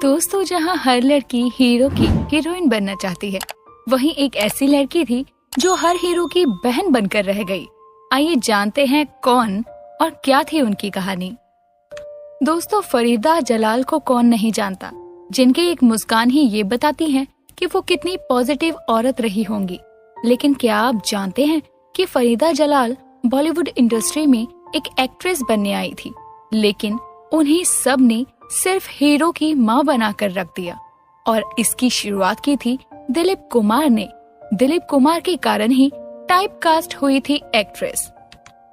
दोस्तों, जहाँ हर लड़की हीरो की हीरोइन बनना चाहती है, वहीं एक ऐसी लड़की थी जो हर हीरो की बहन बनकर रह गई। आइए जानते हैं कौन और क्या थी उनकी कहानी। दोस्तों, फरीदा जलाल को कौन नहीं जानता, जिनकी एक मुस्कान ही ये बताती है कि वो कितनी पॉजिटिव औरत रही होंगी। लेकिन क्या आप जानते हैं कि फरीदा जलाल बॉलीवुड इंडस्ट्री में एक एक्ट्रेस बनने आई थी, लेकिन उन्हें सब ने सिर्फ हीरो की माँ बनाकर रख दिया। और इसकी शुरुआत की थी दिलीप कुमार ने। दिलीप कुमार के कारण ही टाइप कास्ट हुई थी एक्ट्रेस।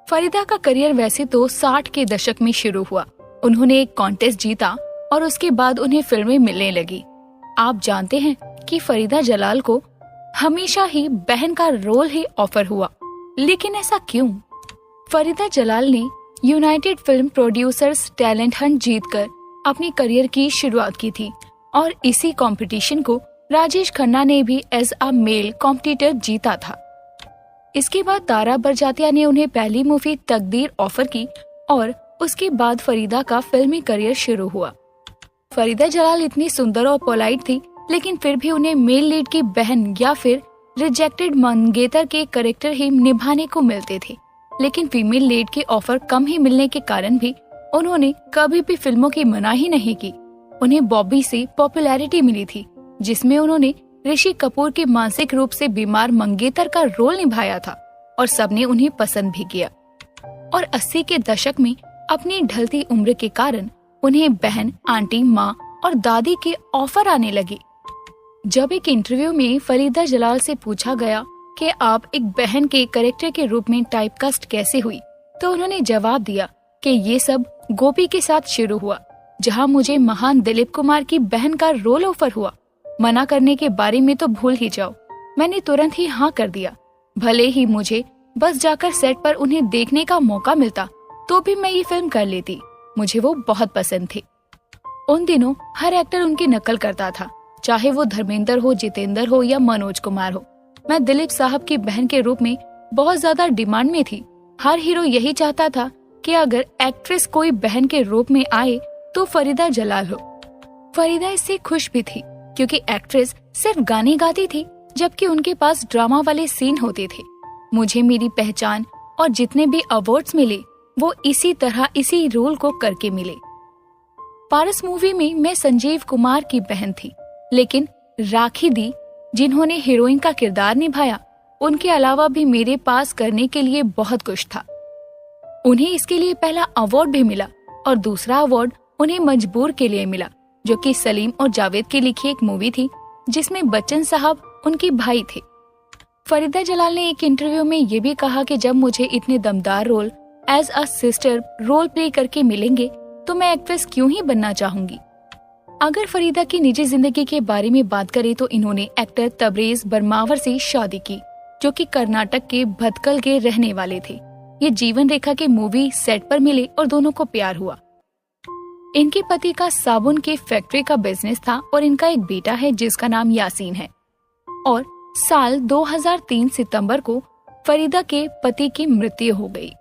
फरीदा का करियर वैसे तो 60 के दशक में शुरू हुआ। उन्होंने एक कॉन्टेस्ट जीता और उसके बाद उन्हें फिल्में मिलने लगी। आप जानते हैं कि फरीदा जलाल को हमेशा ही बहन का रोल ही ऑफर हुआ, लेकिन ऐसा क्यों? फरीदा जलाल ने United film producers talent Hunt जीतकर अपनी करियर की शुरुआत की थी और इसी कंपटीशन को राजेश खन्ना ने भी एज अ मेल कॉम्पिटिटर जीता था। इसके बाद तारा बरजातिया ने उन्हें पहली मूवी तकदीर ऑफर की और उसके बाद फरीदा का फिल्मी करियर शुरू हुआ। फरीदा जलाल इतनी सुंदर और पोलाइट थी, लेकिन फिर भी उन्हें मेल लीड की बहन या फिर रिजेक्टेड मंगेतर के कैरेक्टर ही निभाने को मिलते थे। लेकिन फीमेल लीड की ऑफर कम ही मिलने के कारण भी उन्होंने कभी भी फिल्मों की मनाही नहीं की। उन्हें बॉबी से पॉपुलैरिटी मिली थी, जिसमें उन्होंने ऋषि कपूर के मानसिक रूप से बीमार मंगेतर का रोल निभाया था और सबने उन्हें पसंद भी किया। और 80 के दशक में अपनी ढलती उम्र के कारण उन्हें बहन, आंटी, माँ और दादी के ऑफर आने लगे। जब एक इंटरव्यू में फरीदा जलाल से पूछा गया कि आप एक बहन के कैरेक्टर के रूप में टाइपकास्ट कैसे हुई, तो उन्होंने जवाब दिया कि ये सब गोपी के साथ शुरू हुआ, जहां मुझे महान दिलीप कुमार की बहन का रोल ऑफर हुआ। मना करने के बारे में तो भूल ही जाओ, मैंने तुरंत ही हाँ कर दिया। भले ही मुझे बस जाकर सेट पर उन्हें देखने का मौका मिलता तो भी मैं ये फिल्म कर लेती। मुझे वो बहुत पसंद थी। उन दिनों हर एक्टर उनकी नकल करता था, चाहे वो धर्मेंद्र हो, जितेंद्र हो या मनोज कुमार हो। मैं दिलीप साहब की बहन के रूप में बहुत ज्यादा डिमांड में थी। हर हीरो यही चाहता था कि अगर एक्ट्रेस कोई बहन के रूप में आए तो फरीदा जलाल हो। फरीदा इससे खुश भी थी, क्योंकि एक्ट्रेस सिर्फ गाने गाती थी, जबकि उनके पास ड्रामा वाले सीन होते थे। मुझे मेरी पहचान और जितने भी अवार्ड्स मिले वो इसी तरह इसी रोल को करके मिले। पारस मूवी में मैं संजीव कुमार की बहन थी, लेकिन राखी दी, जिन्होंने हीरोइन का किरदार निभाया, उनके अलावा भी मेरे पास करने के लिए बहुत कुछ था। उन्हें इसके लिए पहला अवार्ड भी मिला और दूसरा अवार्ड उन्हें मजबूर के लिए मिला, जो कि सलीम और जावेद की लिखी एक मूवी थी, जिसमें बच्चन साहब उनके भाई थे। फरीदा जलाल ने एक इंटरव्यू में ये भी कहा कि जब मुझे इतने दमदार role as a sister role play करके मिलेंगे तो मैं एक्ट्रेस क्यों ही बनना चाहूंगी। अगर फरीदा की निजी जिंदगी के बारे में बात करें तो इन्होंने एक्टर तबरेज बरमावर से शादी की, जो कि कर्नाटक के भटकल के रहने वाले थे। ये जीवन रेखा के मूवी सेट पर मिले और दोनों को प्यार हुआ। इनके पति का साबुन के फैक्ट्री का बिजनेस था और इनका एक बेटा है जिसका नाम यासीन है। और साल 2003 सितंबर को फरीदा के पति की मृत्यु हो गई।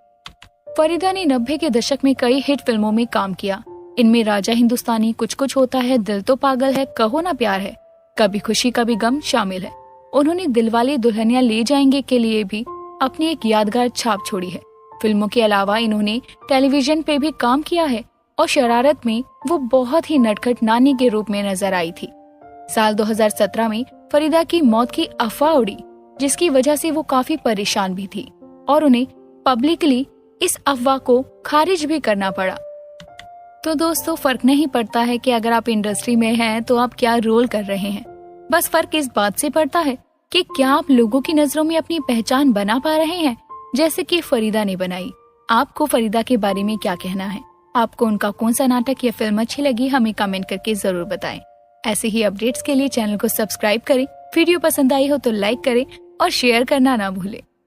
फरीदा ने 90 के दशक में कई हिट फिल्मों में काम किया। इनमें राजा हिंदुस्तानी, कुछ कुछ होता है, दिल तो पागल है, कहो ना प्यार है, कभी खुशी कभी गम शामिल है। उन्होंने दिलवाले दुल्हनिया ले जाएंगे के लिए भी अपनी एक यादगार छाप छोड़ी है। फिल्मों के अलावा इन्होंने टेलीविजन पे भी काम किया है और शरारत में वो बहुत ही नटखट नानी के रूप में नजर आई थी। साल 2017 में फरीदा की मौत की अफवाह उड़ी, जिसकी वजह से वो काफी परेशान भी थी और उन्हें पब्लिकली इस अफवाह को खारिज भी करना पड़ा। तो दोस्तों, फर्क नहीं पड़ता है कि अगर आप इंडस्ट्री में हैं तो आप क्या रोल कर रहे हैं। बस फर्क इस बात से पड़ता है कि क्या आप लोगों की नजरों में अपनी पहचान बना पा रहे हैं, जैसे कि फरीदा ने बनाई। आपको फरीदा के बारे में क्या कहना है? आपको उनका कौन सा नाटक या फिल्म अच्छी लगी, हमें कमेंट करके जरूर बताएं। ऐसे ही अपडेट्स के लिए चैनल को सब्सक्राइब करें। वीडियो पसंद आई हो तो लाइक करें और शेयर करना ना भूलें।